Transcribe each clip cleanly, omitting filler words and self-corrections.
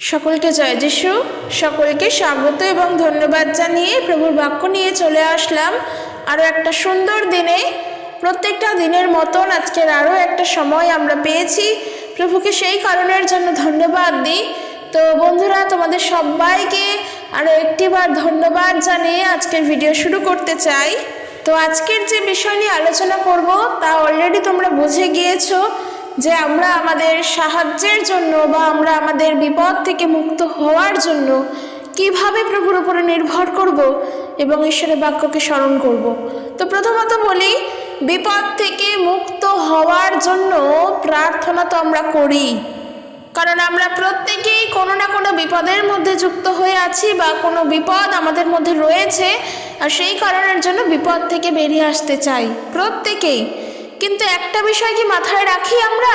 সকলকে জয় যিশু। সকলকে স্বাগত এবং ধন্যবাদ জানিয়ে প্রভুর বাক্য নিয়ে চলে আসলাম আরও একটা সুন্দর দিনে। প্রত্যেকটা দিনের মতন আজকের আরও একটা সময় আমরা পেয়েছি। প্রভুকে সেই কারণের জন্য ধন্যবাদ দিই। তো বন্ধুরা, তোমাদের সবাইকে আরও একটিবার ধন্যবাদ জানিয়ে আজকের ভিডিও শুরু করতে চাই। তো আজকের যে বিষয় নিয়ে আলোচনা করব তা অলরেডি তোমরা বুঝে গিয়েছো যে আমরা আমাদের সাহায্যের জন্য বা আমরা আমাদের বিপদ থেকে মুক্ত হওয়ার জন্য কিভাবে প্রভুর উপরে নির্ভর করব এবং ঈশ্বরের বাক্যকে স্মরণ করব। তো প্রথমত বলি, বিপদ থেকে মুক্ত হওয়ার জন্য প্রার্থনা তো আমরা করি, কারণ আমরা প্রত্যেকেই কোনো না কোনো বিপদের মধ্যে যুক্ত হয়ে আছি বা কোনো বিপদ আমাদের মধ্যে রয়েছে, আর সেই কারণের জন্য বিপদ থেকে বেরিয়ে আসতে চাই প্রত্যেকেই। কিন্তু একটা বিষয় কি মাথায় রাখি আমরা,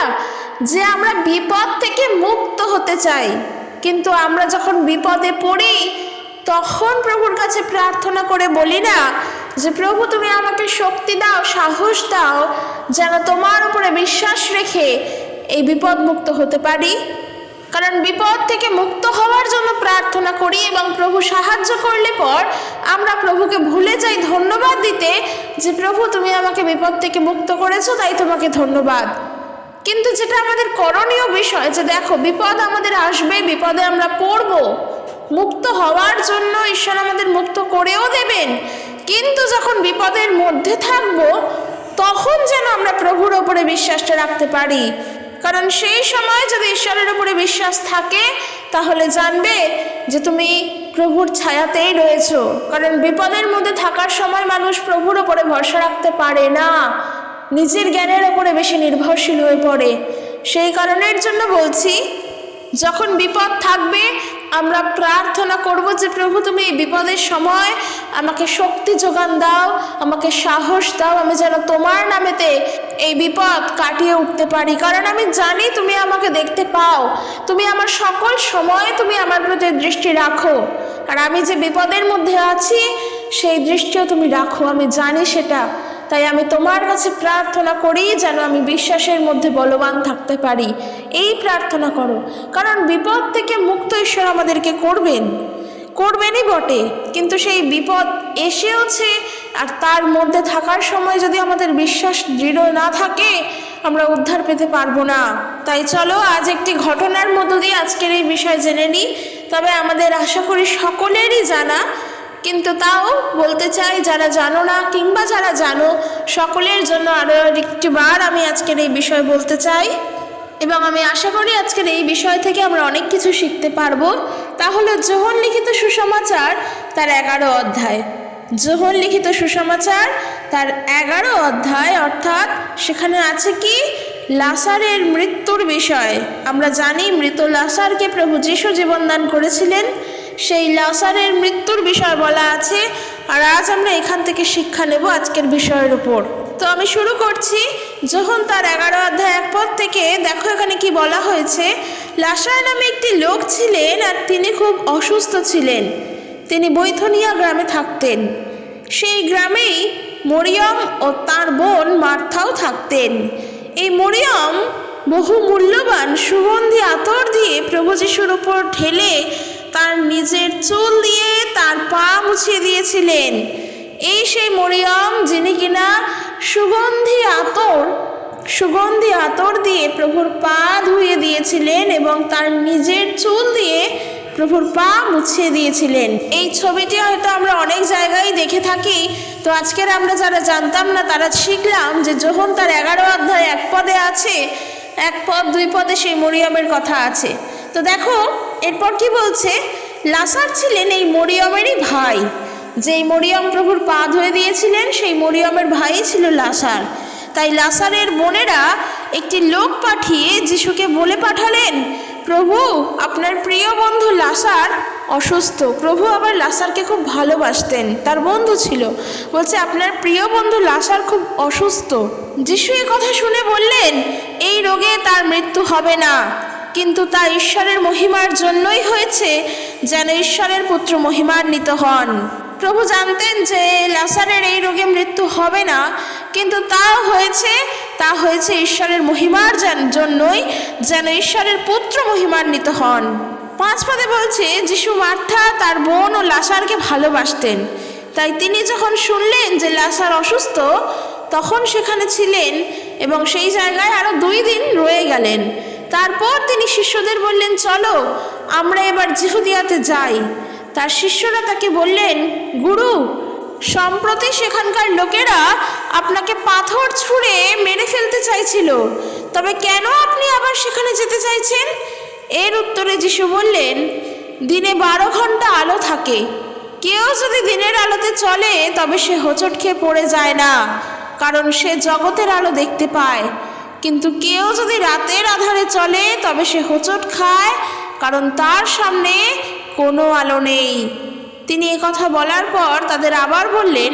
যে আমরা বিপদ থেকে মুক্ত হতে চাই, কিন্তু আমরা যখন বিপদে পড়ি তখন প্রভুর কাছে প্রার্থনা করে বলি না যে প্রভু তুমি আমাকে শক্তি দাও, সাহস দাও, যেন তোমার উপরে বিশ্বাস রেখে এই বিপদ মুক্ত হতে পারি। কারণ বিপদ থেকে মুক্ত হওয়ার জন্য প্রার্থনা করি এবং প্রভু সাহায্য করলে পর আমরা প্রভুকে ভুলে যাই ধন্যবাদ দিতে, যে প্রভু তুমি আমাকে বিপদ থেকে মুক্ত করেছো, তাই তোমাকে ধন্যবাদ। কিন্তু যেটা আমাদের করণীয় বিষয়, যে দেখো বিপদ আমাদের আসবে, বিপদে আমরা পড়ব, মুক্ত হওয়ার জন্য ঈশ্বর আমাদের মুক্ত করেও দেবেন, কিন্তু যখন বিপদের মধ্যে থাকব তখন যেন আমরা প্রভুর ওপরে বিশ্বাসটা রাখতে পারি। কারণ সেই সময় যদি ঈশ্বরের উপরে বিশ্বাস থাকে তাহলে জানবে যে তুমি প্রভুর ছায়াতেই রয়েছো। কারণ বিপদের মধ্যে থাকার সময় মানুষ প্রভুর ওপরে ভরসা রাখতে পারে না, নিজের জ্ঞানের ওপরে বেশি নির্ভরশীল হয়ে পড়ে। সেই কারণের জন্য বলছি, যখন বিপদ থাকবে আমরা প্রার্থনা করব যে প্রভু তুমি এই বিপদের সময় আমাকে শক্তি যোগান দাও, আমাকে সাহস দাও, আমি যেন তোমার নামেতে এই বিপদ কাটিয়ে উঠতে পারি। কারণ আমি জানি তুমি আমাকে দেখতে পাও, তুমি আমার সকল সময় তুমি আমার প্রতি দৃষ্টি রাখো, আর আমি যে বিপদের মধ্যে আছি সেই দৃষ্টিও তুমি রাখো, আমি জানি সেটা। তাই আমি তোমার কাছে প্রার্থনা করি যেন আমি বিশ্বাসের মধ্যে বলবান থাকতে পারি। এই প্রার্থনা করো, কারণ বিপদ থেকে মুক্ত ঈশ্বর আমাদেরকে করবেনই বটে, কিন্তু সেই বিপদ এসেওছে, আর তার মধ্যে থাকার সময় যদি আমাদের বিশ্বাস দৃঢ় না থাকে আমরা উদ্ধার পেতে পারবো না। তাই চলো আজ একটি ঘটনার মধ্য দিয়ে আজকের এই বিষয় জেনে নিই। তবে আমাদের আশা করি সকলেরই জানা, কিন্তু তাও বলতে চাই যারা জানো না কিংবা যারা জানো সকলের জন্য আরও একটিবার আমি আজকের এই বিষয় বলতে চাই, এবং আমি আশা করি আজকের এই বিষয় থেকে আমরা অনেক কিছু শিখতে পারবো। তাহলে যোহন লিখিত সুসমাচার তার 11 অধ্যায়, যোহন লিখিত সুসমাচার তার 11 অধ্যায়, অর্থাৎ সেখানে আছে কি লাসারের মৃত্যুর বিষয়। আমরা জানি মৃত লাসারকে প্রভু যীশু জীবনদান করেছিলেন, সেই লাসারের মৃত্যুর বিষয় বলা আছে। আর আজ আমরা এখান থেকে শিক্ষা নেব আজকের বিষয়ের উপর। তো আমি শুরু করছি যোহন তার 11 অধ্যায় 1 পদ থেকে। দেখো এখানে কি বলা হয়েছে। লাসার নামে একটি লোক ছিলেন, আর তিনি খুব অসুস্থ ছিলেন। তিনি বৈথনিয়া গ্রামে থাকতেন। সেই গ্রামেই মরিয়ম ও তার বোন মার্থাও থাকতেন। এই মরিয়ম বহু মূল্যবান সুগন্ধি আতর দিয়ে প্রভু যীশুর উপর ঢেলে তার নিজের চুল দিয়ে তার পা মুছিয়ে দিয়েছিলেন। এই সেই মরিয়ম যিনি কিনা সুগন্ধি আতর দিয়ে প্রভুর পা ধুয়ে দিয়েছিলেন এবং তার নিজের চুল দিয়ে প্রভুর পা মুছিয়ে দিয়েছিলেন। এই ছবিটি হয়তো আমরা অনেক জায়গায় দেখে থাকি। তো আজকের আমরা যারা জানতাম না তারা শিখলাম যে যোহন তার 11 অধ্যায় 1 পদে আছে, 1 পদ 2 পদে সেই মরিয়মের কথা আছে। তো দেখো এরপর কি বলছে। লাসার ছিলেন এই মরিয়মেরই ভাই, যেই মরিয়ম প্রভুর পা ধুয়ে দিয়েছিলেন সেই মরিয়মের ভাই ছিল লাসার। তাই লাসারের বোনেরা একটি লোক পাঠিয়ে যিশুকে বলে পাঠালেন, প্রভু আপনার প্রিয় বন্ধু লাসার অসুস্থ। প্রভু আবার লাসারকে খুব ভালোবাসতেন, তার বন্ধু ছিল। বলছে আপনার প্রিয় বন্ধু লাসার খুব অসুস্থ। যিশু এ কথা শুনে বললেন, এই রোগে তার মৃত্যু হবে না, কিন্তু তা ঈশ্বরের মহিমার জন্যই হয়েছে, যেন ঈশ্বরের পুত্র মহিমান্বিত হন। প্রভু জানতেন যে লাসারের এই রোগে মৃত্যু হবে না, কিন্তু তা হয়েছে ঈশ্বরের মহিমার জন্যই, যেন ঈশ্বরের পুত্র মহিমান্বিত হন। 5 পদে বলছে যিশু মার্থা তার বোন ও লাসারকে ভালোবাসতেন, তাই তিনি যখন শুনলেন যে লাসার অসুস্থ তখন সেখানে ছিলেন এবং সেই জায়গায় আরো 2 দিন রয়ে গেলেন। তারপর তিনি শিষ্যদের বললেন, চলো আমরা এবার জিহুদিয়াতে যাই। তার শিষ্যরা তাকে বললেন, গুরু, সম্প্রতি সেখানকার লোকেরা আপনাকে পাথর ছুঁড়ে মেরে ফেলতে চাইছিল, তবে কেন আপনি আবার সেখানে যেতে চাইছেন? এর উত্তরে যিশু বললেন, দিনে 12 ঘন্টা আলো থাকে, কেউ যদি দিনের আলোতে চলে তবে সে হোঁচট খেয়ে পড়ে যায় না, কারণ সে জগতের আলো দেখতে পায়। কিন্তু কেউ যদি রাতের আধারে চলে তবে সে হোঁচট খায়, কারণ তার সামনে কোনো আলো নেই। তিনি কথা বলার পর তাদের আবার বললেন,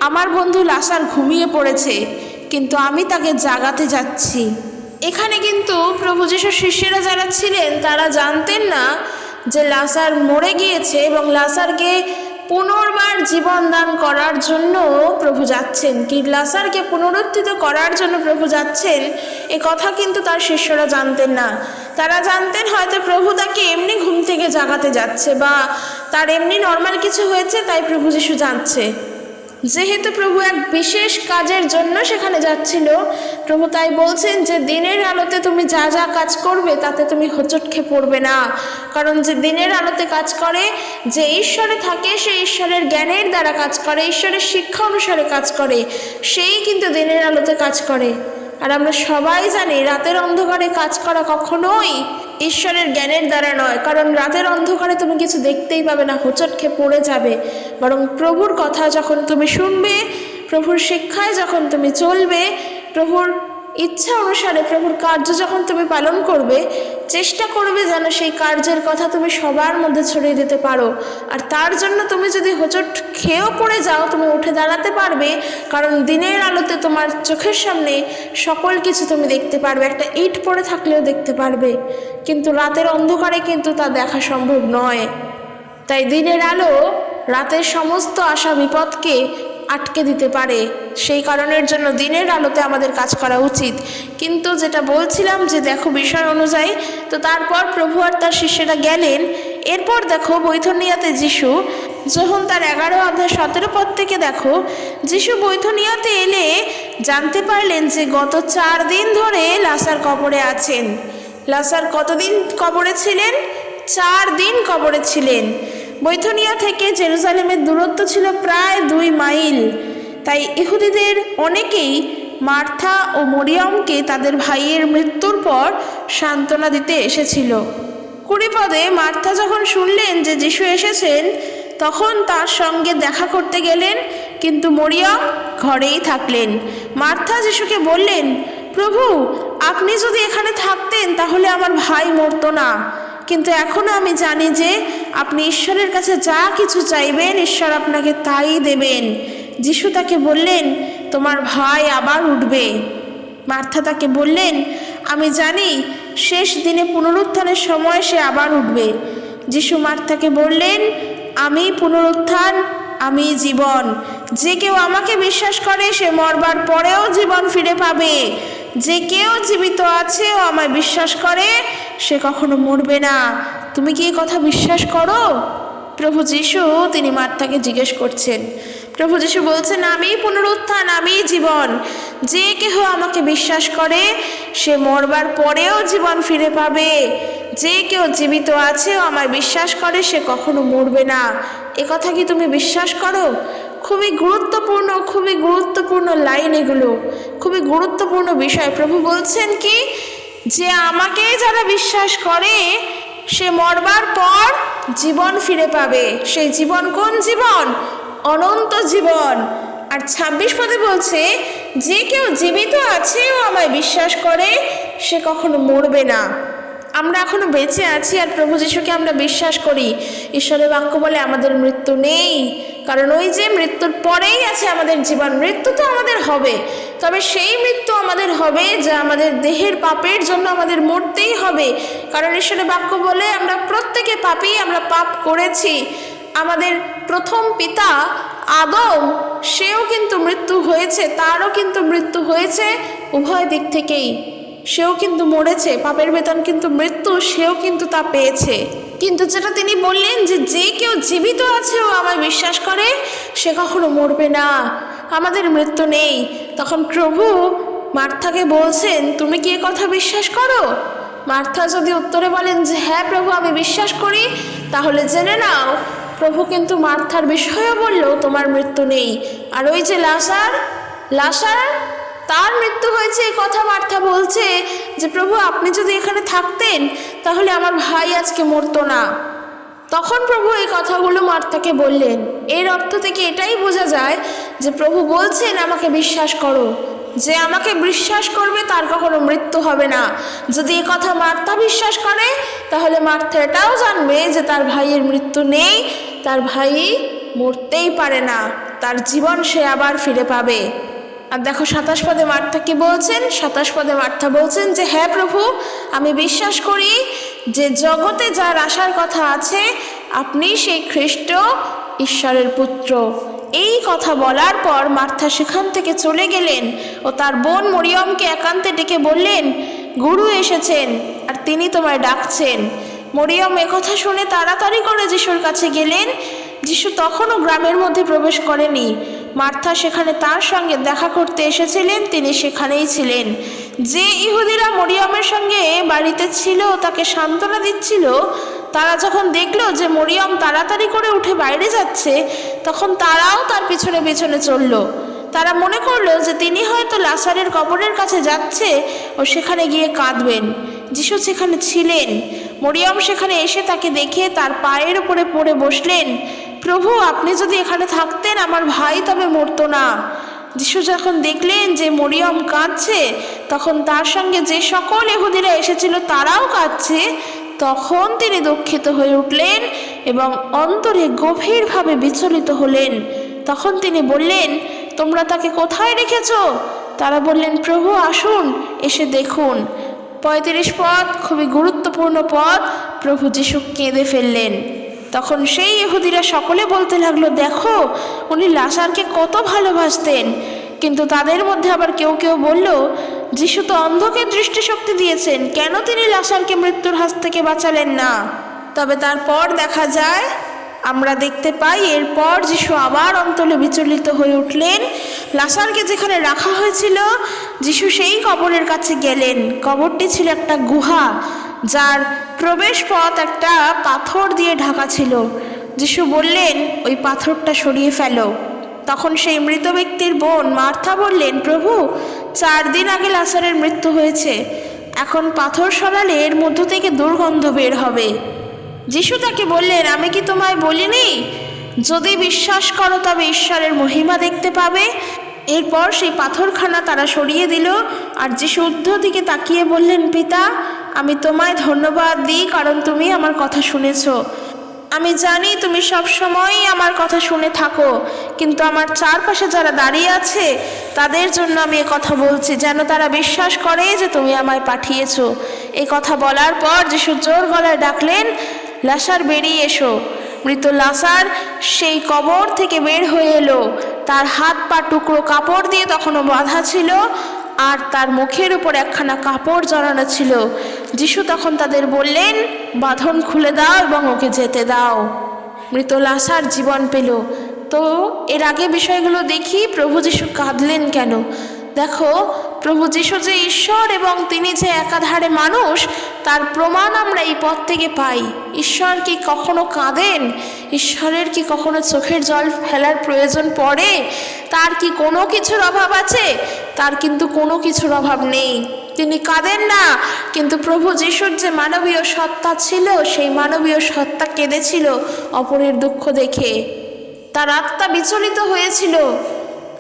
আমার বন্ধু লাসার ঘুমিয়ে পড়েছে, কিন্তু আমি তাকে জাগাতে যাচ্ছি। এখানে কিন্তু প্রভু যিশুর শিষ্যরা যারা ছিলেন তারা জানতেন না যে লাসার মরে গিয়েছে এবং লাসারকে পুনর্বার জীবন দান করার জন্য প্রভু যাচ্ছেন, কি লাসারকে পুনরুত্থিত করার জন্য প্রভু যাচ্ছেন, এ কথা কিন্তু তার শিষ্যরা জানতেন না। তারা জানতেন হয়তো প্রভু তাকে এমনি ঘুম থেকে জাগাতে যাচ্ছে বা তার এমনি নর্মাল কিছু হয়েছে তাই প্রভু যিশু যাচ্ছে। যেহেতু প্রভু এক বিশেষ কাজের জন্য সেখানে যাচ্ছিল, প্রভু তাই বলছেন যে দিনের আলোতে তুমি যা যা কাজ করবে তাতে তুমি হোঁচট খেয়ে পড়বে না, কারণ যে দিনের আলোতে কাজ করে, যে ঈশ্বরে থাকে, সে ঈশ্বরের জ্ঞানের দ্বারা কাজ করে, ঈশ্বরের শিক্ষা অনুসারে কাজ করে, সেই কিন্তু দিনের আলোতে কাজ করে। আর আমরা সবাই জানি রাতের অন্ধকারে কাজ করা কখনোই ঈশ্বরের জ্ঞানের দ্বারা নয়, কারণ রাতের অন্ধকারে তুমি কিছু দেখতেই পাবে না, হোঁচট খেয়ে পড়ে যাবে। বরং প্রভুর কথা যখন তুমি শুনবে, প্রভুর শিক্ষায় যখন তুমি চলবে, প্রভুর ইচ্ছা অনুসারে প্রভুর কার্য যখন তুমি পালন করবে, চেষ্টা করবে যেন সেই কার্যের কথা তুমি সবার মধ্যে ছড়িয়ে দিতে পারো। আর তার জন্য তুমি যদি হোঁচট খেয়েও পড়ে যাও, তুমি উঠে দাঁড়াতে পারবে, কারণ দিনের আলোতে তোমার চোখের সামনে সকল কিছু তুমি দেখতে পারবে, একটা ইট পড়ে থাকলেও দেখতে পারবে, কিন্তু রাতের অন্ধকারে কিন্তু তা দেখা সম্ভব নয়। তাই দিনের আলো রাতের সমস্ত আশা বিপদকে আটকে দিতে পারে, সেই কারণের জন্য দিনের আলোতে আমাদের কাজ করা উচিত। কিন্তু যেটা বলছিলাম যে দেখো বিষয় অনুযায়ী, তো তারপর প্রভু আর তার শিষ্যরা গেলেন। এরপর দেখো বৈথনিয়াতে যিশু যখন তার 11 অধ্যায় 17 পদ থেকে দেখো, যিশু বৈথনিয়াতে এলে জানতে পারলেন যে গত 4 দিন ধরে লাসার কবরে আছেন। লাসার কতদিন কবরে ছিলেন? 4 দিন কবরে ছিলেন। বৈথনিয়া থেকে জেরুজালেমের দূরত্ব ছিল প্রায় 2 মাইল। তাই ইহুদিদের অনেকেই মার্থা ও মরিয়মকে তাদের ভাইয়ের মৃত্যুর পর সান্ত্বনা দিতে এসেছিল। 20 পদে মার্থা যখন শুনলেন যে যিশু এসেছেন তখন তার সঙ্গে দেখা করতে গেলেন, কিন্তু মরিয়ম ঘরেই থাকলেন। মার্থা যিশুকে বললেন, প্রভু, আপনি যদি এখানে থাকতেন তাহলে আমার ভাই মরতো না, কিন্তু এখনও আমি জানি যে আপনি ঈশ্বরের কাছে যা কিছু চাইবেন ঈশ্বর আপনাকে তাই দেবেন। যিশু তাকে বললেন, তোমার ভাই আবার উঠবে। মার্থা তাকে বললেন, আমি জানি শেষ দিনে পুনরুত্থানের সময় সে আবার উঠবে। যিশু মার্থাকে বললেন, আমি পুনরুত্থান, আমি জীবন। যে কেউ আমাকে বিশ্বাস করে সে মরবার পরেও জীবন ফিরে পাবে। যে কেউ জীবিত আছে ও আমায় বিশ্বাস করে সে কখনো মরবে না। তুমি কি এই কথা বিশ্বাস করো? প্রভু যিশু তিনি মার্থাকে জিজ্ঞেস করছেন। প্রভু যিশু বলছেন, আমি পুনরুত্থান, আমি জীবন। যে কেহ আমাকে বিশ্বাস করে সে মরবার পরেও জীবন ফিরে পাবে। যে কেউ জীবিত আছে ও আমায় বিশ্বাস করে সে কখনো মরবে না। এ কথা কি তুমি বিশ্বাস করো? খুবই গুরুত্বপূর্ণ লাইন এগুলো, খুবই গুরুত্বপূর্ণ বিষয়। প্রভু বলছেন কি, যে আমাকে যারা বিশ্বাস করে সে মরবার পর জীবন ফিরে পাবে। সেই জীবন কোন জীবন? অনন্ত জীবন। আর 26 পদে বলছে, যে কেউ জীবিত আছে ও আমায় বিশ্বাস করে সে কখনো মরবে না। আমরা এখনো বেঁচে আছি আর প্রভু যিশুকে আমরা বিশ্বাস করি। ঈশ্বরের বাক্য বলে আমাদের মৃত্যু নেই, কারণ ওই যে মৃত্যুর পরেই আছে আমাদের জীবন। মৃত্যু তো আমাদের হবে, তবে সেই মৃত্যু আমাদের হবে যা আমাদের দেহের পাপের জন্য আমাদের মরতেই হবে। কারণ ঈশ্বরের বাক্য বলে আমরা প্রত্যেকে পাপী, আমরা পাপ করেছি। আমাদের প্রথম পিতা আদম, সেও কিন্তু মৃত্যু হয়েছে, তারও কিন্তু মৃত্যু হয়েছে উভয় দিক থেকেই। সেও কিন্তু মরেছে, পাপের বেতন কিন্তু মৃত্যু, সেও কিন্তু তা পেয়েছে। কিন্তু যেটা তিনি বললেন যে যে কেউ জীবিত আছে ও আমায় বিশ্বাস করে সে কখনো মরবে না, আমাদের মৃত্যু নেই। তখন প্রভু মার্থাকে বলছেন, তুমি কি এ কথা বিশ্বাস করো? মার্থা যদি উত্তরে বলেন যে হ্যাঁ প্রভু আমি বিশ্বাস করি, তাহলে জেনে নাও প্রভু কিন্তু মার্থার বিষয়েও বলল তোমার মৃত্যু নেই। আর ওই যে লাসার তার মৃত্যু হয়েছে এই কথা মার্থা বলছে যে প্রভু আপনি যদি এখানে থাকতেন তাহলে আমার ভাই আজকে মরতো না। তখন প্রভু এই কথাগুলো মার্থাকে বললেন। এর অর্থ থেকে এটাই বোঝা যায় যে প্রভু বলছেন আমাকে বিশ্বাস করো, যে আমাকে বিশ্বাস করবে তার কখনো মৃত্যু হবে না। যদি এ কথা মার্থা বিশ্বাস করে তাহলে মার্থা এটাও জানবে যে তার ভাইয়ের মৃত্যু নেই, তার ভাই মরতেই পারে না, তার জীবন সে আবার ফিরে পাবে। আর দেখো 27 পদে মার্থা কি বলছেন? 27 পদে মার্থা বলছেন যে হ্যাঁ প্রভু আমি বিশ্বাস করি যে জগতে যার আসার কথা আছে আপনি সেই খ্রিস্ট ঈশ্বরের পুত্র। এই কথা বলার পর মার্থা সেখান থেকে চলে গেলেন ও তার বোন মরিয়মকে একান্তে ডেকে বললেন, গুরু এসেছেন আর তিনি তোমায় ডাকছেন। মরিয়ম একথা শুনে তাড়াতাড়ি করে যিশুর কাছে গেলেন। যিশু তখনও গ্রামের মধ্যে প্রবেশ করেনি। মার্থা সেখানে তার সঙ্গে দেখা করতে এসেছিলেন, তিনি সেখানেই ছিলেন। যে ইহুদিরা মরিয়মের সঙ্গে বাড়িতে ছিল তাকে সান্ত্বনা দিচ্ছিল, তারা যখন দেখলো যে মরিয়ম তাড়াতাড়ি করে উঠে বাইরে যাচ্ছে, তখন তারাও তার পিছনে পিছনে চলল। তারা মনে করলো যে তিনি হয়তো লাসারের কবরের কাছে যাচ্ছে ও সেখানে গিয়ে কাঁদবেন। যিশু সেখানে ছিলেন। মরিয়ম সেখানে এসে তাকে দেখে তার পায়ের উপরে পড়ে বসলেন। প্রভু আপনি যদি এখানে থাকতেন আমার ভাই তবে মরতো না। যিশু যখন দেখলেন যে মরিয়ম কাঁদছে, তখন তার সঙ্গে যে সকল ইহুদিরা এসেছিল তারাও কাঁদছে, তখন তিনি দুঃখিত হয়ে উঠলেন এবং অন্তরে গভীরভাবে বিচলিত হলেন। তখন তিনি বললেন, তোমরা তাকে কোথায় রেখেছ? তারা বললেন, প্রভু আসুন এসে দেখুন। 35 পদ খুবই গুরুত্বপূর্ণ পদ। প্রভু যিশু কেঁদে ফেললেন। তখন সেই ইহুদিরা সকলে বলতে লাগলো, দেখো উনি লাসারকে কত ভালোবাসতেন। কিন্তু তাদের মধ্যে আবার কেউ কেউ বলল, যিশু তো অন্ধকে দৃষ্টিশক্তি দিয়েছেন, কেন তিনি লাসারকে মৃত্যুর হাত থেকে বাঁচালেন না? তবে তারপর দেখা যায়, আমরা দেখতে পাই এরপর যিশু আবার অন্তরে বিচলিত হয়ে উঠলেন। লাসারকে যেখানে রাখা হয়েছিল যিশু সেই কবরের কাছে গেলেন। কবরটি ছিল একটা গুহা, যার প্রবেশ পথ একটা পাথর দিয়ে ঢাকা ছিল। যিশু বললেন, ওই পাথরটা সরিয়ে ফেলো। তখন সেই মৃত ব্যক্তির বোন মার্থা বললেন, প্রভু 4 দিন আগে লাসারের মৃত্যু হয়েছে, এখন পাথর সরালে এর মধ্য থেকে দুর্গন্ধ বের হবে। যিশু তাকে বললেন, আমি কি তোমায় বলিনি, যদি বিশ্বাস করো তবে ঈশ্বরের মহিমা দেখতে পাবে। এরপর সেই পাথরখানা তারা সরিয়ে দিল। আর যিশু ঊর্ধ্ব দিকে তাকিয়ে বললেন, পিতা আমি তোমায় ধন্যবাদ দিই, কারণ তুমি আমার কথা শুনেছ। আমি জানি তুমি সব সময়ই আমার কথা শুনে থাকো, কিন্তু আমার চারপাশে যারা দাঁড়িয়ে আছে তাদের জন্য আমি এ কথা বলছি, যেন তারা বিশ্বাস করে যে তুমি আমায় পাঠিয়েছ। এই কথা বলার পর যিশু জোর গলায় ডাকলেন, লাসার বেরিয়ে এসো। মৃত লাসার সেই কবর থেকে বের হয়ে এলো। তার হাত পা টুকরো কাপড় দিয়ে তখনও বাঁধা ছিল, আর তার মুখের উপর একখানা কাপড় জড়ানো ছিল। যিশু তখন তাদের বললেন, বাঁধন খুলে দাও এবং ওকে যেতে দাও। মৃত লাসার জীবন পেল। তো এর আগে বিষয়গুলো দেখি, প্রভু যিশু কাঁদলেন কেন? দেখো, প্রভু যিশু যে ঈশ্বর এবং তিনি যে একাধারে মানুষ, তার প্রমাণ আমরা এই পথ থেকে পাই। ঈশ্বর কি কখনো কাঁদেন? ঈশ্বরের কি কখনো চোখের জল ফেলার প্রয়োজন পড়ে? তার কি কোনো কিছুর অভাব আছে? তার কিন্তু কোনো কিছুর অভাব নেই, তিনি কাঁদেন না। কিন্তু প্রভু যিশুর যে মানবীয় সত্তা ছিল, সেই মানবীয় সত্তা কেঁদেছিল অপরের দুঃখ দেখে। তার আত্মা বিচলিত হয়েছিল,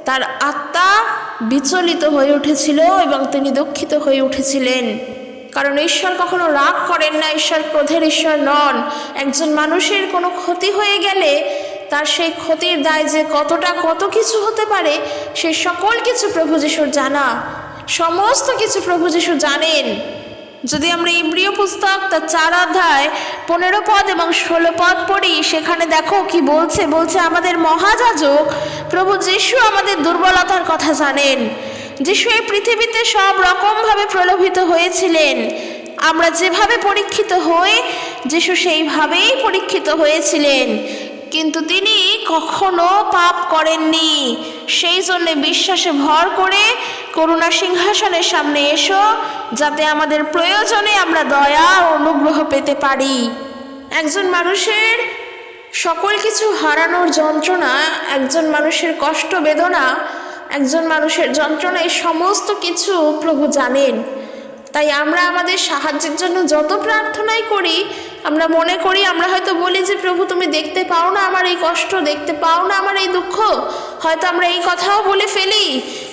তার আত্মা বিচলিত হয়ে উঠেছিল এবং তিনি দুঃখিত হয়ে উঠেছিলেন। কারণ ঈশ্বর কখনো রাগ করেন না, ঈশ্বর ক্রোধের ঈশ্বর নন। একজন মানুষের কোনো ক্ষতি হয়ে গেলে তার সেই ক্ষতির দায় যে কত কিছু হতে পারে, সে সকল কিছু প্রভু যিশুর জানা, সমস্ত কিছু প্রভু যিশু জানেন। যদি আমরা ইব্রিয় পুস্তক তার 4 অধ্যায় 15 পদ এবং 16 পদ পড়ি, সেখানে দেখো কি বলছে। বলছে, আমাদের মহাযাজক প্রভু যিশু আমাদের দুর্বলতার কথা জানেন। যিশু এই পৃথিবীতে সব রকমভাবে প্রলোভিত হয়েছিলেন। আমরা যেভাবে পরীক্ষিত হই যিশু সেইভাবেই পরীক্ষিত হয়েছিলেন, কিন্তু তিনি কখনো পাপ করেননি। সেই জন্য বিশ্বাসে ভর করে করুণা সিংহাসনের সামনে এসো, যাতে আমাদের প্রয়োজনে আমরা দয়া ও অনুগ্রহ পেতে পারি। একজন মানুষের সকল কিছু হারানোর যন্ত্রণা, একজন মানুষের কষ্ট বেদনা, একজন মানুষের যন্ত্রণা, এই সমস্ত কিছু প্রভু জানেন। তাই আমরা আমাদের সাহায্যের জন্য যত প্রার্থনাই করি, আমরা মনে করি, আমরা হয়তো বলি যে প্রভু তুমি দেখতে পাও না আমার এই কষ্ট, দেখতে পাও না আমার এই দুঃখ, হয়তো আমরা এই কথাও বলে ফেলি।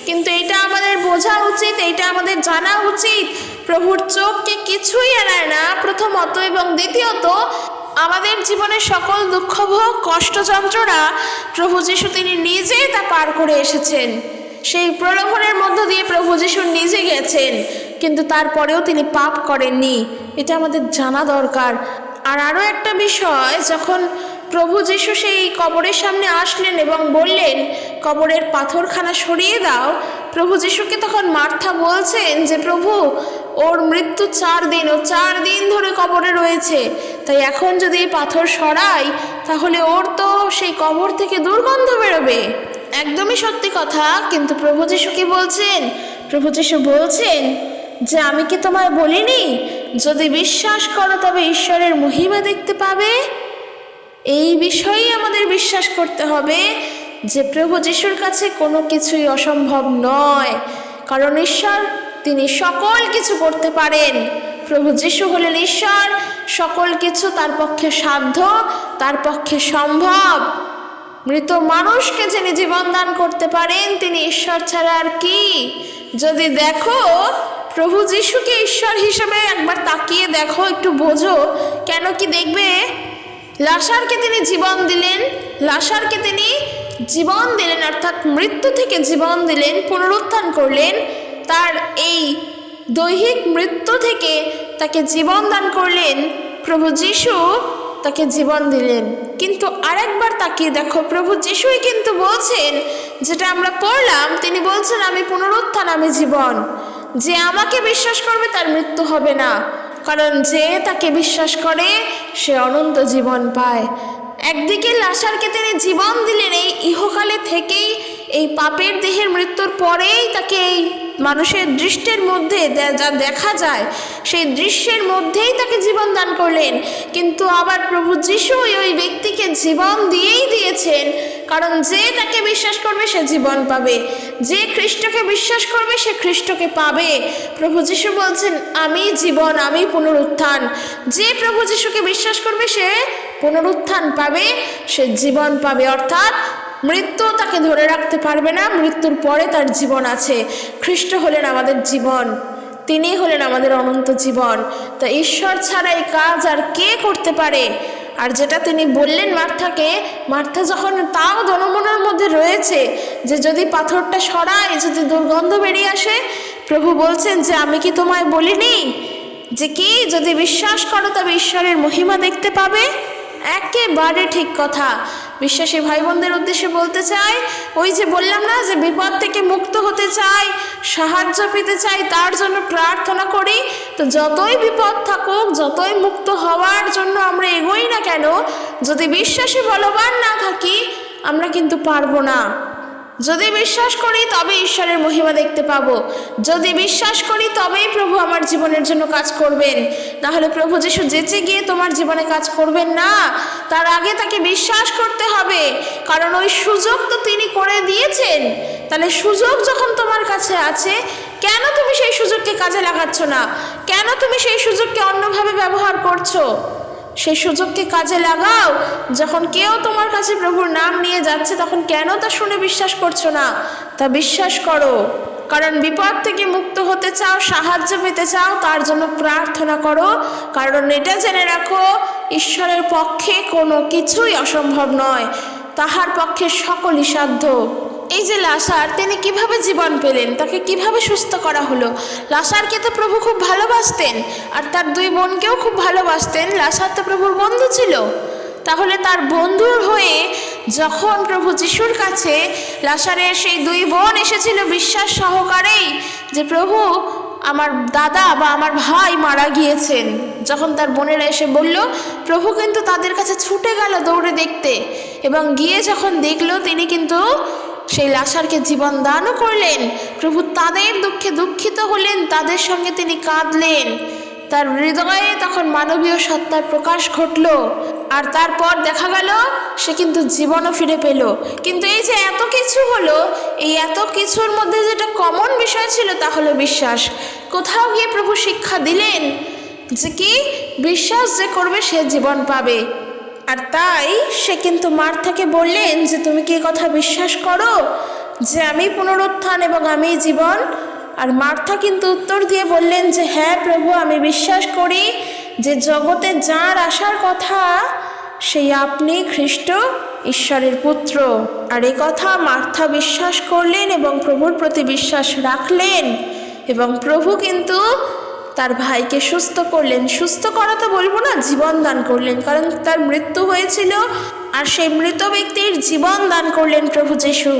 কিন্তু এটা আমাদের বোঝা উচিত, এইটা আমাদের জানা উচিত, প্রভুর চোখকে কিছুই এড়ায় না প্রথমত, এবং দ্বিতীয়ত আমাদের জীবনের সকল দুঃখভোগ কষ্ট যন্ত্রণা প্রভু যিশু তিনি নিজে তা পার করে এসেছেন। সেই প্রলোভনের মধ্য দিয়ে প্রভু যিশু নিজে গেছেন, কিন্তু তারপরেও তিনি পাপ করেননি। এটা আমাদের জানা দরকার। আর আরও একটা বিষয়, যখন প্রভু যিশু সেই কবরের সামনে আসলেন এবং বললেন কবরের পাথরখানা সরিয়ে দাও, প্রভু যিশুকে তখন মার্থা বলছেন যে প্রভু ওর মৃত্যু 4 দিন, ও 4 দিন ধরে কবরে রয়েছে, তাই এখন যদি এই পাথর সরাই তাহলে ওর তো সেই কবর থেকে দুর্গন্ধ বেরোবে। একদমই সত্যি কথা। কিন্তু প্রভু যিশু কি বলছেন? প্রভু যিশু বলছেন যে আমি কি তোমায় বলিনি, যদি বিশ্বাস করো তবে ঈশ্বরের মহিমা দেখতে পাবে। এই বিষয়েই আমাদের বিশ্বাস করতে হবে যে প্রভু যিশুর কাছে কোনো কিছুই অসম্ভব নয়, কারণ ঈশ্বর তিনি সকল কিছু করতে পারেন। প্রভু যিশু হলেন ঈশ্বর, সকল কিছু তার পক্ষে সাধ্য, তার পক্ষে সম্ভব। মৃত মানুষকে যিনি জীবন দান করতে পারেন তিনি ঈশ্বর ছাড়া আর কি? যদি দেখো প্রভু যিশুকে ঈশ্বর হিসেবে একবার তাকিয়ে দেখো, একটু বোঝো, কেন কি দেখবে? লাসারকে তিনি জীবন দিলেন, লাসারকে তিনি জীবন দিলেন, অর্থাৎ মৃত্যু থেকে জীবন দিলেন, পুনরুত্থান করলেন, তার এই দৈহিক মৃত্যু থেকে তাকে জীবন দান করলেন। প্রভু যিশু তাকে জীবন দিলেন। কিন্তু আরেকবার তাকিয়ে দেখো, প্রভু যিশুই কিন্তু বলছেন, যেটা আমরা পড়লাম, তিনি বলছেন আমি পুনরুত্থান, আমি জীবন, যে আমাকে বিশ্বাস করবে তার মৃত্যু হবে না, কারণ যে তাকে বিশ্বাস করে সে অনন্ত জীবন পায়। একদিকে লাসারকে তিনি জীবন দিলেন এই ইহকালে থেকেই, এই পাপের দেহের মৃত্যুর পরেই তাকে এই মানুষের দৃষ্টির মধ্যে যা দেখা যায় সেই দৃশ্যের মধ্যেই তাকে জীবন দান করলেন। কিন্তু আবার প্রভু যিশু ওই ব্যক্তিকে জীবন দিয়েই দিয়েছেন, কারণ যে তাকে বিশ্বাস করবে সে জীবন পাবে, যে খ্রিস্টকে বিশ্বাস করবে সে খ্রিস্টকে পাবে। প্রভু যিশু বলছেন আমি জীবন, আমি পুনরুত্থান। যে প্রভু যিশুকে বিশ্বাস করবে সে পুনরুত্থান পাবে, সে জীবন পাবে, অর্থাৎ মৃত্যু তাকে ধরে রাখতে পারবে না, মৃত্যুর পরে তার জীবন আছে। খ্রিস্ট হলেন আমাদের জীবন, তিনি হলেন আমাদের অনন্ত জীবন। তা ঈশ্বর ছাড়া এই কাজ আর কে করতে পারে? আর যেটা তিনি বললেন মার্থাকে, মার্থা যখন তাও দনমনের মধ্যে রয়েছে যে যদি পাথরটা সরায়, যদি দুর্গন্ধ বেরিয়ে আসে, প্রভু বলছেন যে আমি কি তোমায় বলিনি যে কি যদি বিশ্বাস করো তবে ঈশ্বরের মহিমা দেখতে পাবে? একেবারে ঠিক কথা। বিশ্বাসী ভাই বোনদের উদ্দেশ্যে বলতে চাই, ওই যে বললাম না যে বিপদ থেকে মুক্ত হতে চাই, সাহায্য পেতে চাই, তার জন্য প্রার্থনা করি, তো যতই বিপদ থাকুক, যতই মুক্ত হওয়ার জন্য আমরা এগোই না কেন, যদি বিশ্বাসী বলবান না থাকি আমরা কিন্তু পারবো না। যদি বিশ্বাস করি তবে ঈশ্বরের মহিমা দেখতে পাবো, যদি বিশ্বাস করি তবেই প্রভু আমার জীবনের জন্য কাজ করবেন। তাহলে প্রভু যিশু যেচে গিয়ে তোমার জীবনে কাজ করবেন না, তার আগে তাকে বিশ্বাস করতে হবে, কারণ ওই সুযোগ তো তিনি করে দিয়েছেন। তাহলে সুযোগ যখন তোমার কাছে আছে, কেন তুমি সেই সুযোগকে কাজে লাগাচ্ছ না? কেন তুমি সেই সুযোগকে অন্যভাবে ব্যবহার করছো? সেই সুযোগকে কাজে লাগাও। যখন কেউ তোমার কাছে প্রভুর নাম নিয়ে যাচ্ছে তখন কেন তা শুনে বিশ্বাস করছো না? তা বিশ্বাস করো, কারণ বিপদ থেকে মুক্ত হতে চাও, সাহায্য পেতে চাও, তার জন্য প্রার্থনা করো। কারণ এটা জেনে রাখো, ঈশ্বরের পক্ষে কোনো কিছুই অসম্ভব নয়, তাহার পক্ষে সকলই সাধ্য। এই যে লাসার, তিনি কিভাবে জীবন পেলেন, তাকে কিভাবে সুস্থ করা হলো? লাসারকে তো প্রভু খুব ভালোবাসতেন, আর তার 2 বোনকেও খুব ভালোবাসতেন। লাসার তো প্রভুর বন্ধু ছিল। তাহলে তার বন্ধুর হয়ে যখন প্রভু যিশুর কাছে লাসারের সেই 2 বোন এসেছিল বিশ্বাস সহকারেই যে প্রভু আমার দাদা বা আমার ভাই মারা গিয়েছেন। যখন তার বোনেরা এসে বলল, প্রভু কিন্তু তাদের কাছে ছুটে গেল দৌড়ে দেখতে, এবং গিয়ে যখন দেখলো তিনি কিন্তু সেই লাসারকে জীবন দানও করলেন। প্রভু তাদের দুঃখে দুঃখিত হলেন, তাদের সঙ্গে তিনি কাঁদলেন। তার হৃদয়ে তখন মানবীয় সত্তার প্রকাশ ঘটল, আর তারপর দেখা গেল সে কিন্তু জীবনও ফিরে পেল। কিন্তু এই যে এত কিছু হলো, এই এত কিছুর মধ্যে যেটা কমন বিষয় ছিল তা হলো বিশ্বাস। কোথাও গিয়ে প্রভু শিক্ষা দিলেন যে কি, বিশ্বাস যে করবে সে জীবন পাবে। আর তাই সে কিন্তু মার্থাকে বললেন যে তুমি কি কথা বিশ্বাস করো যে আমি পুনরুত্থান এবং আমি জীবন? আর মার্থা কিন্তু উত্তর দিয়ে বললেন যে হ্যাঁ প্রভু, আমি বিশ্বাস করি যে জগতে যার আসার কথা সেই আপনি খ্রিস্ট, ঈশ্বরের পুত্র। আর এই কথা মার্থা বিশ্বাস করলেন এবং প্রভুর প্রতি বিশ্বাস রাখলেন, এবং প্রভু কিন্তু তার ভাইকে সুস্থ করলেন। সুস্থ করা তো বলবো না, জীবন দান করলেন, কারণ তার মৃত্যু হয়েছিল, আর সেই মৃত ব্যক্তির জীবন দান করলেন প্রভু যিশু।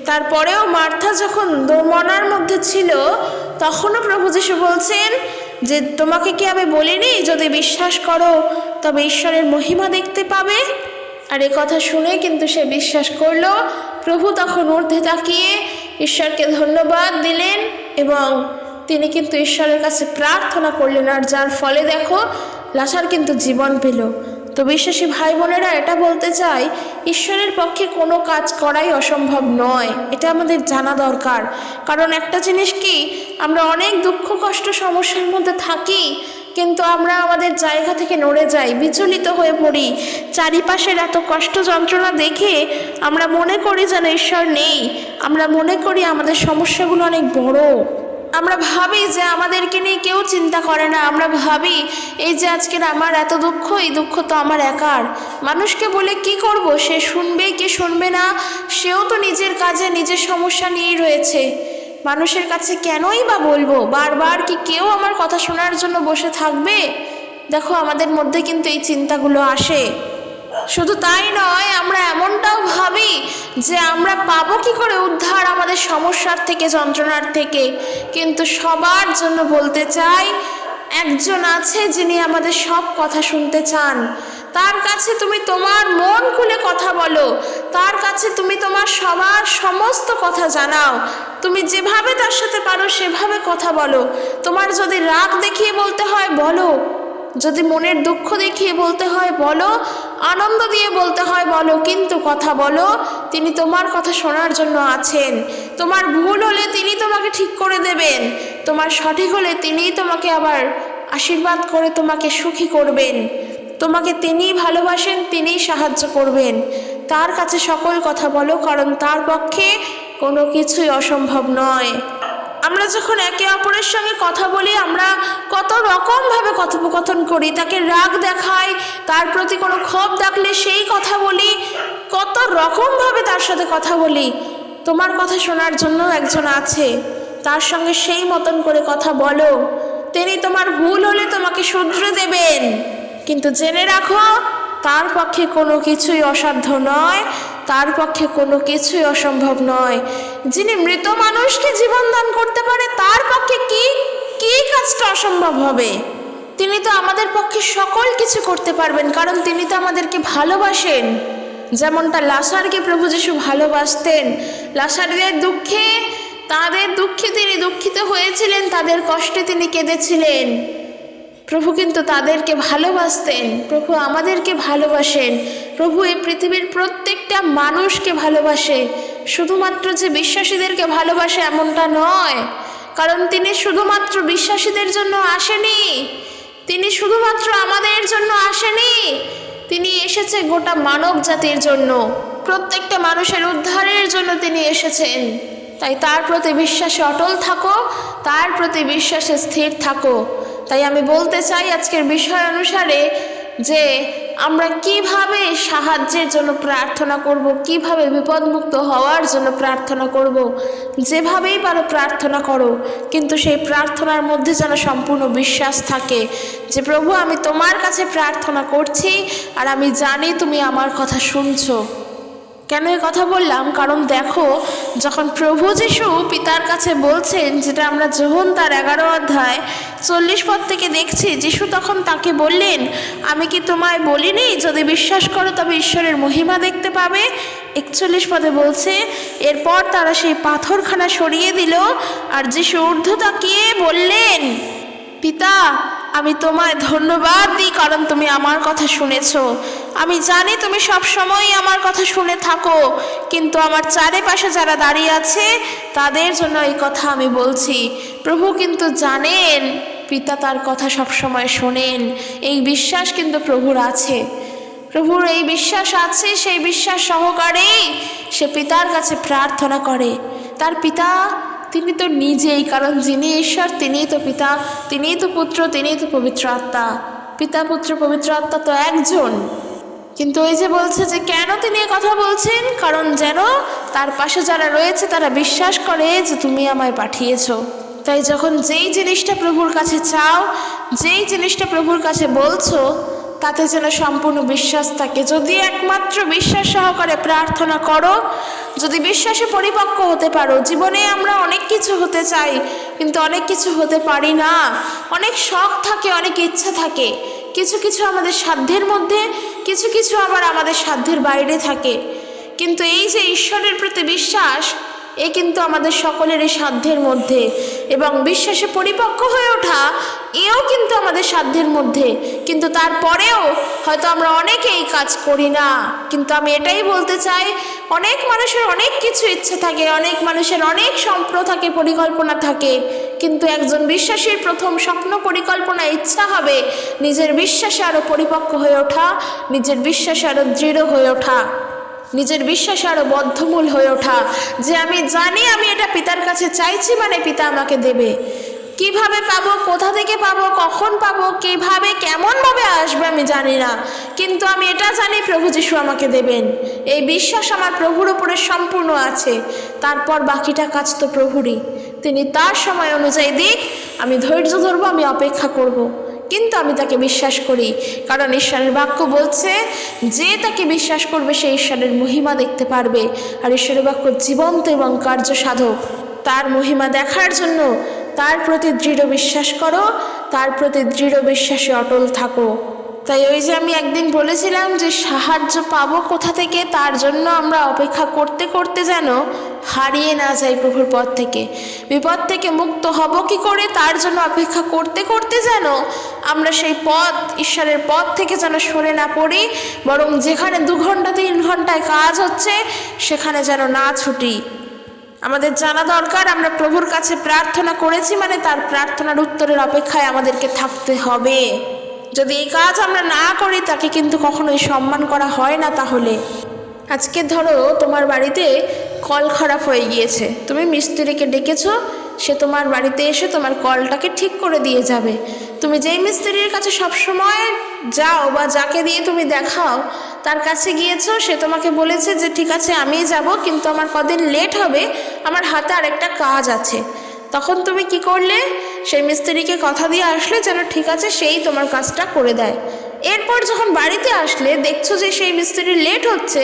তারপরেও মার্থা যখন দোমনার মধ্যে ছিল, তখনও প্রভু যিশু বলছেন যে তোমাকে কি আমি বলিনি, যদি বিশ্বাস করো তবে ঈশ্বরের মহিমা দেখতে পাবে? আর এ কথা শুনে কিন্তু সে বিশ্বাস করলো। প্রভু তখন ঊর্ধ্বে তাকিয়ে ঈশ্বরকে ধন্যবাদ দিলেন, এবং তিনি কিন্তু ঈশ্বরের কাছে প্রার্থনা করলেন, আর যার ফলে দেখো লাসার কিন্তু জীবন পেল। তো বিশ্বাসী ভাই বোনেরা, এটা বলতে চাই, ঈশ্বরের পক্ষে কোনো কাজ করাই অসম্ভব নয়, এটা আমাদের জানা দরকার। কারণ একটা জিনিস কি, আমরা অনেক দুঃখ কষ্ট সমস্যার মধ্যে থাকি, কিন্তু আমরা আমাদের জায়গা থেকে নড়ে যাই, বিচলিত হয়ে পড়ি। চারিপাশের এত কষ্ট যন্ত্রণা দেখে আমরা মনে করি যেন ঈশ্বর নেই। আমরা মনে করি আমাদের সমস্যাগুলো অনেক বড়। আমরা ভাবি যে আমাদেরকে নিয়ে কেউ চিন্তা করে না। আমরা ভাবি এই যে আজকের আমার এত দুঃখ, এই দুঃখ তো আমার একার। মানুষকে বলে কি করব, সে শুনবে কি শুনবে না, সেও তো নিজের কাজে নিজের সমস্যা নিয়েই রয়েছে। মানুষের কাছে কেনই বা বলবো? বারবার কি কেউ আমার কথা শোনার জন্য বসে থাকবে? দেখো, আমাদের মধ্যে কিন্তু এই চিন্তাগুলো আসে। শুধু তাই নয়, আমরা এমনটাও ভাবি যে আমরা পাবো কি করে উদ্ধার আমাদের সমস্যার থেকে, যন্ত্রণার থেকে। কিন্তু সবার জন্য বলতে চাই, একজন আছে যিনি আমাদের সব কথা শুনতে চান। তার কাছে তুমি তোমার মন খুলে কথা বলো, তার কাছে তুমি তোমার সবার সমস্ত কথা জানাও। তুমি যেভাবে তার সাথে পারো সেভাবে কথা বলো। তোমার যদি রাগ দেখিয়ে বলতে হয় বলো, যদি মনের দুঃখ দেখিয়ে বলতে হয় বলো, আনন্দ দিয়ে বলতে হয় বলো, কিন্তু কথা বলো। তিনি তোমার কথা শোনার জন্য আছেন। তোমার ভুল হলে তিনি তোমাকে ঠিক করে দেবেন, তোমার সঠিক হলে তিনিই তোমাকে আবার আশীর্বাদ করে তোমাকে সুখী করবেন। তোমাকে তিনিই ভালোবাসেন, তিনিই সাহায্য করবেন। তার কাছে সকল কথা বলো, কারণ তার পক্ষে কোনো কিছুই অসম্ভব নয়। আমরা যখন একে অপরের সঙ্গে কথা বলি, আমরা কত রকমভাবে কথোপকথন করি। তাকে রাগ দেখাই, তার প্রতি কোনো ক্ষোভ দেখলে সেই কথা বলি, কত রকমভাবে তার সাথে কথা বলি। তোমার কথা শোনার জন্য একজন আছে, তার সঙ্গে সেই মতন করে কথা বলো। তিনি তোমার ভুল হলে তোমাকে শুধরে দেবেন, কিন্তু জেনে রাখো তার পক্ষে কোনো কিছুই অসাধ্য নয়, তার পক্ষে কোনো কিছুই অসম্ভব নয়। যিনি মৃত মানুষকে জীবন দান করতে পারে, তার পক্ষে কি কাজটা অসম্ভব হবে? তিনি তো আমাদের পক্ষে সকল কিছু করতে পারবেন, কারণ তিনি তো আমাদেরকে ভালোবাসেন। যেমনটা লাসারকে প্রভু যিশু ভালোবাসতেন। লাসারের দুঃখে, তাদের দুঃখে তিনি দুঃখিত হয়েছিলেন, তাদের কষ্টে তিনি কেঁদেছিলেন। প্রভু কিন্তু তাদেরকে ভালোবাসতেন। প্রভু আমাদেরকে ভালোবাসেন। প্রভু এই পৃথিবীর প্রত্যেকটা মানুষকে ভালোবাসে। শুধুমাত্র যে বিশ্বাসীদেরকে ভালোবাসে এমনটা নয়, কারণ তিনি শুধুমাত্র বিশ্বাসীদের জন্য আসেনি, তিনি শুধুমাত্র আমাদের জন্য আসেনি, তিনি এসেছে গোটা মানব জাতির জন্য, প্রত্যেকটা মানুষের উদ্ধারের জন্য তিনি এসেছেন। তাই তার প্রতি বিশ্বাসে অটল থাকো, তার প্রতি বিশ্বাসে স্থির থাকো। তাই আমি বলতে চাই আজকের বিষয় অনুসারে যে আমরা কিভাবে সাহায্যের জন্য প্রার্থনা করব, কিভাবে বিপদমুক্ত হওয়ার জন্য প্রার্থনা করব। যেভাবেই পারো প্রার্থনা করো, কিন্তু সেই প্রার্থনার মধ্যে যেন সম্পূর্ণ বিশ্বাস থাকে যে প্রভু, আমি তোমার কাছে প্রার্থনা করছি, আর আমি জানি তুমি আমার কথা শুনছো। কেন এই কথা বললাম? কারণ দেখো, যখন প্রভু যিশু পিতার কাছে বলছেন, যেটা আমরা যোহন তার 11 অধ্যায় 40 পদ থেকে দেখছি, যিশু তখন তাকে বললেন, আমি কি তোমায় বলিনি যদি বিশ্বাস করো তবে ঈশ্বরের মহিমা দেখতে পাবে? 41 পদে বলছে, এরপর তারা সেই পাথরখানা সরিয়ে দিল, আর যিশু ঊর্ধ্ব তাকিয়ে বললেন, পিতা, আমি তোমায় ধন্যবাদ দিই কারণ তুমি আমার কথা শুনেছো। আমি জানি তুমি সব সময়ই আমার কথা শুনে থাকো, কিন্তু আমার চারিপাশে যারা দাঁড়িয়ে আছে তাদের জন্য এই কথা আমি বলছি। প্রভু কিন্তু জানেন পিতা তার কথা সব সময় শোনেন। এই বিশ্বাস কিন্তু প্রভুর আছে, প্রভুর এই বিশ্বাস আছে। সেই বিশ্বাস সহকারেই সে পিতার কাছে প্রার্থনা করে। তার পিতা তিনি তো নিজেই, কারণ যিনি ঈশ্বর তিনিই তো পিতা, তিনিই তো পুত্র, তিনিই তো পবিত্র আত্মা। পিতা, পুত্র, পবিত্র আত্মা তো একজন। কিন্তু এই যে বলছে যে কেন তিনি কথা বলছেন, কারণ যেন তার পাশে যারা রয়েছে তারা বিশ্বাস করে যে তুমি আমায় পাঠিয়েছো। তাই যখন যেই জিনিসটা প্রভুর কাছে চাও, যেই জিনিসটা প্রভুর কাছে বলছো, তাতে যেন সম্পূর্ণ বিশ্বাস থাকে। যদি একমাত্র বিশ্বাস সহকারে প্রার্থনা করো, যদি বিশ্বাসে পরিপক্ক হতে পারো। জীবনে আমরা অনেক কিছু হতে চাই, কিন্তু অনেক কিছু হতে পারি না। অনেক শখ থাকে, অনেক ইচ্ছা থাকে, কিছু কিছু আমাদের সাধ্যের মধ্যে, কিছু কিছু আবার আমাদের সাধ্যের বাইরে থাকে। কিন্তু এই যে ঈশ্বরের প্রতি বিশ্বাস, এ কিন্তু আমাদের সকলেরই সাধ্যের মধ্যে, এবং বিশ্বাসে পরিপক্ক হয়ে ওঠা এও কিন্তু আমাদের সাধ্যের মধ্যে। কিন্তু তারপরেও হয়তো আমরা অনেকেই কাজ করি না। কিন্তু আমি এটাই বলতে চাই, অনেক মানুষের অনেক কিছু ইচ্ছে থাকে, অনেক মানুষের অনেক স্বপ্ন থাকে, পরিকল্পনা থাকে, কিন্তু একজন বিশ্বাসীর প্রথম স্বপ্ন, পরিকল্পনা, ইচ্ছা হবে নিজের বিশ্বাসে আরও পরিপক্ক হয়ে ওঠা, নিজের বিশ্বাসে আরও দৃঢ় হয়ে ওঠা, নিজের বিশ্বাসে আরও বদ্ধমূল হয়ে ওঠা, যে আমি জানি আমি এটা পিতার কাছে চাইছি, মানে পিতা আমাকে দেবে। কিভাবে পাবো, কোথা থেকে পাবো, কখন পাবো, কিভাবে, কেমনভাবে আসবে আমি জানি না, কিন্তু আমি এটা জানি প্রভু যিশু আমাকে দেবেন। এই বিশ্বাস আমার প্রভুর উপরে সম্পূর্ণ আছে। তারপর বাকিটা কাজ তো প্রভুরই, তিনি তার সময় অনুযায়ী দিক। আমি ধৈর্য ধরবো, আমি অপেক্ষা করব, কিন্তু আমি তাকে বিশ্বাস করি, কারণ ঈশ্বরের বাক্য বলছে যে তাকে বিশ্বাস করবে সে ঈশ্বরের মহিমা দেখতে পারবে। আর ঈশ্বরের বাক্য জীবন্ত এবং কার্যসাধক। তার মহিমা দেখার জন্য তার প্রতি দৃঢ় বিশ্বাস করো, তার প্রতি দৃঢ় বিশ্বাসে অটল থাকো। তাই ওই যে আমি একদিন বলেছিলাম যে সাহায্য পাবো কোথা থেকে, তার জন্য আমরা অপেক্ষা করতে করতে যেন হারিয়ে না যাই প্রভুর পথ থেকে। বিপদ থেকে মুক্ত হব কি করে, তার জন্য অপেক্ষা করতে করতে যেন আমরা সেই পথ, ঈশ্বরের পথ থেকে যেন সরে না পড়ি, বরং যেখানে 2 ঘন্টা 3 ঘন্টায় কাজ হচ্ছে সেখানে যেন না ছুটি। আমাদের জানা দরকার আমরা প্রভুর কাছে প্রার্থনা করেছি, মানে তার প্রার্থনার উত্তরের অপেক্ষায় আমাদেরকে থাকতে হবে। যদি এই কাজ আমরা না করি তাকে কিন্তু কখনোই সম্মান করা হয় না। তাহলে আজকে ধরো তোমার বাড়িতে কল খারাপ হয়ে গিয়েছে, তুমি মিস্ত্রিকে ডেকেছো, সে তোমার বাড়িতে এসে তোমার কলটাকে ঠিক করে দিয়ে যাবে। তুমি যেই মিস্ত্রির কাছে সবসময় যাও বা যাকে দিয়ে তুমি দেখাও, তার কাছে গিয়েছো, সে তোমাকে বলেছে যে ঠিক আছে আমি যাব, কিন্তু আমার কদিন লেট হবে, আমার হাতে আরেকটা কাজ আছে। তখন তুমি কি করলে? সেই মিস্ত্রিকে কথা দিয়ে আসলে যেন ঠিক আছে সেই তোমার কাজটা করে দেয়। এরপর যখন বাড়িতে আসলে দেখছো যে সেই মিস্ত্রির লেট হচ্ছে,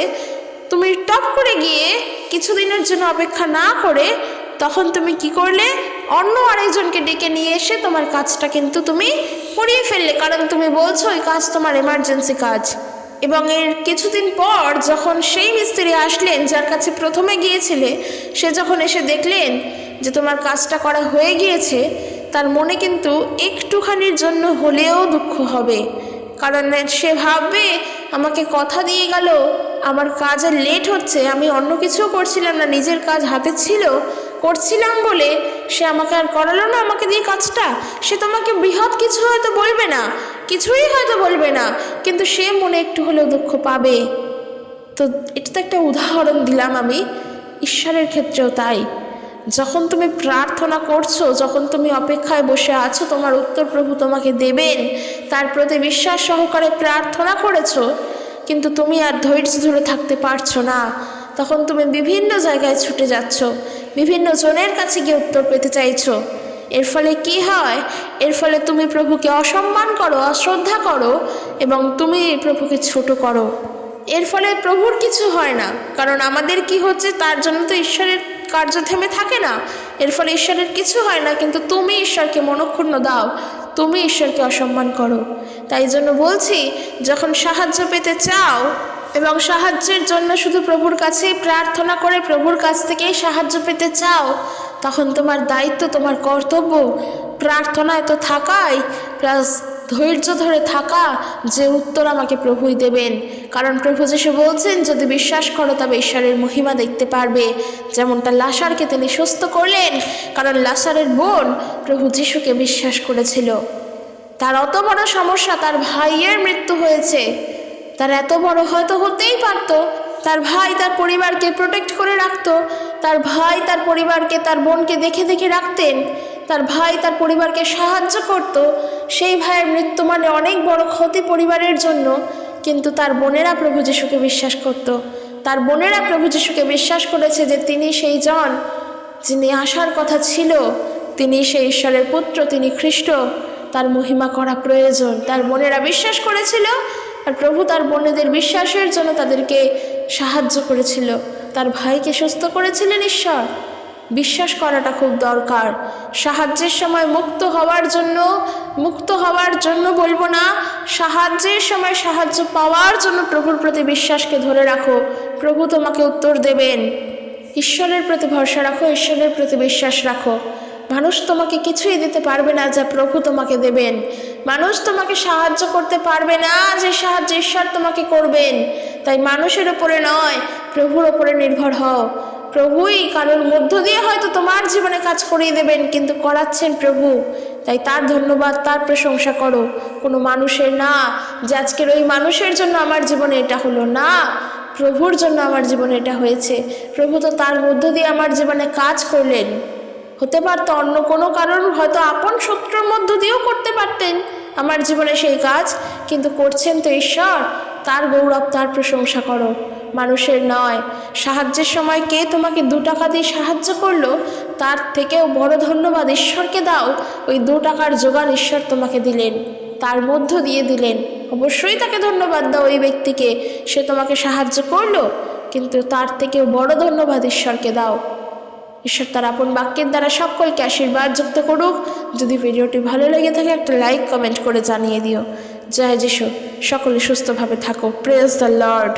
তুমি টপ করে গিয়ে কিছুদিনের জন্য অপেক্ষা না করে তখন তুমি কি করলে? অন্য আরেকজনকে ডেকে নিয়ে এসে তোমার কাজটা কিন্তু তুমি করিয়ে ফেললে, কারণ তুমি বলছো ওই কাজ তোমার এমার্জেন্সি কাজ। এবং এর কিছুদিন পর যখন সেই মিস্ত্রি আসলেন যার কাছে প্রথমে গিয়েছিলে, সে যখন এসে দেখলেন যে তোমার কাজটা করা হয়ে গিয়েছে, তার মনে কিন্তু একটুখানির জন্য হলেও দুঃখ হবে, কারণ সে ভাববে আমাকে কথা দিয়ে গেল, আমার কাজে লেট হচ্ছে, আমি অন্য কিছুও করছিলাম না, নিজের কাজ হাতে ছিল, করছিলাম বলে সে আমাকে আর করালো না আমাকে দিয়ে কাজটা। সে তোমাকে বৃহৎ কিছু হয়তো বলবে না, কিছুই হয়তো বলবে না, কিন্তু সে মনে একটু হলেও দুঃখ পাবে। তো এটা তো একটা উদাহরণ দিলাম আমি, ঈশ্বরের ক্ষেত্রেও তাই। যখন তুমি প্রার্থনা করছো, যখন তুমি অপেক্ষায় বসে আছো তোমার উত্তর প্রভু তোমাকে দেবেন, তার প্রতি বিশ্বাস সহকারে প্রার্থনা করেছো, কিন্তু তুমি আর ধৈর্য ধরে থাকতে পারছো না, তখন তুমি বিভিন্ন জায়গায় ছুটে যাচ্ছ, বিভিন্ন জনের কাছে গিয়ে উত্তর পেতে চাইছো। এর ফলে কি হয়? এর ফলে তুমি প্রভুকে অসম্মান করো, অশ্রদ্ধা করো, এবং তুমি প্রভুকে ছোট করো। এর ফলে প্রভুর কিছু হয় না, কারণ আমাদের কি হচ্ছে তার জন্য তো ঈশ্বরের কার্য থেমে থাকে না, এর ফলে ঈশ্বরের কিছু হয় না। কিন্তু তুমি ঈশ্বরকে মনক্ষুণ্ণ দাও, তুমি ঈশ্বরকে অসম্মান করো। তাই জন্য বলছি, যখন সাহায্য পেতে চাও এবং সাহায্যের জন্য শুধু প্রভুর কাছেই প্রার্থনা করে প্রভুর কাছ থেকেই সাহায্য পেতে চাও, তখন তোমার দায়িত্ব, তোমার কর্তব্য প্রার্থনায় তো থাকাই, প্লাস ধৈর্য ধরে থাকা যে উত্তর আমাকে প্রভুই দেবেন। কারণ প্রভু যিশু বলছেন, যদি বিশ্বাস করো তবে ঈশ্বরের মহিমা দেখতে পারবে। যেমনটা লাসারকে তিনি সুস্থ করলেন, কারণ লাসারের বোন প্রভু যিশুকে বিশ্বাস করেছিল। তার অত বড় সমস্যা, তার ভাইয়ের মৃত্যু হয়েছে, তার এত বড় হয়তো হতেই পারতো, তার ভাই তার পরিবারকে প্রোটেক্ট করে রাখতো, তার ভাই তার পরিবারকে, তার বোনকে দেখে দেখে রাখতেন, তার ভাই তার পরিবারকে সাহায্য করত। সেই ভাইয়ের মৃত্যু মানে অনেক বড় ক্ষতি পরিবারের জন্য, কিন্তু তার বোনেরা প্রভু যিশুকে বিশ্বাস করত। তার বোনেরা প্রভু যিশুকে বিশ্বাস করেছে যে তিনি সেই জন যিনি আসার কথা ছিল, তিনি সেই ঈশ্বরের পুত্র, তিনি খ্রিস্ট, তার মহিমা করা প্রয়োজন। তার বোনেরা বিশ্বাস করেছিল, আর প্রভু তার বোনেদের বিশ্বাসের জন্য তাদেরকে সাহায্য করেছিল। তার ভাইকে সুস্থ করেছিলেন ঈশ্বর। বিশ্বাস করাটা খুব দরকার। সাহায্যের সময় মুক্ত হওয়ার জন্য বলবো না, সাহায্যের সময় সাহায্য পাওয়ার জন্য প্রভুর প্রতি বিশ্বাসকে ধরে রাখো, প্রভু তোমাকে উত্তর দেবেন। ঈশ্বরের প্রতি ভরসা রাখো, ঈশ্বরের প্রতি বিশ্বাস রাখো। মানুষ তোমাকে কিছুই দিতে পারবে না যা প্রভু তোমাকে দেবেন। মানুষ তোমাকে সাহায্য করতে পারবে না যে সাহায্য ঈশ্বর তোমাকে করবেন। তাই মানুষের ওপরে নয়, প্রভুর ওপরে নির্ভর হও। প্রভুই কারোর মধ্য দিয়ে হয়তো তোমার জীবনে কাজ করিয়ে দেবেন, কিন্তু করাচ্ছেন প্রভু। তাই তার ধন্যবাদ, তার প্রশংসা করো, কোনো মানুষের না, যে আজকের ওই মানুষের জন্য আমার জীবনে এটা হলো না, প্রভুর জন্য আমার জীবনে এটা হয়েছে। প্রভু তো তার মধ্য দিয়ে আমার জীবনে কাজ করলেন। হতে পারতো অন্য কোনো কারণ, হয়তো আপন শত্রুর মধ্য দিয়েও করতে পারতেন আমার জীবনে সেই কাজ, কিন্তু করছেন তো ঈশ্বর। তার গৌরব, তার প্রশংসা করো, মানুষের নয়। সাহায্যের সময় কে তোমাকে 2 টাকা দিয়ে সাহায্য করলো, তার থেকেও বড় ধন্যবাদ ঈশ্বরকে দাও। ওই 2 টাকার যোগান ঈশ্বর তোমাকে দিলেন, তার মধ্য দিয়ে দিলেন। অবশ্যই তাকে ধন্যবাদ দাও, ওই ব্যক্তিকে, সে তোমাকে সাহায্য করলো, কিন্তু তার থেকেও বড় ধন্যবাদ ঈশ্বরকে দাও। ঈশ্বর তার আপন বাক্যের দ্বারা সকলকে আশীর্বাদ যুক্ত করুক। যদি ভিডিওটি ভালো লেগে থাকে একটা লাইক কমেন্ট করে জানিয়ে দিও। জয় যিশু। সকলে সুস্থভাবে থাকো। Praise the Lord.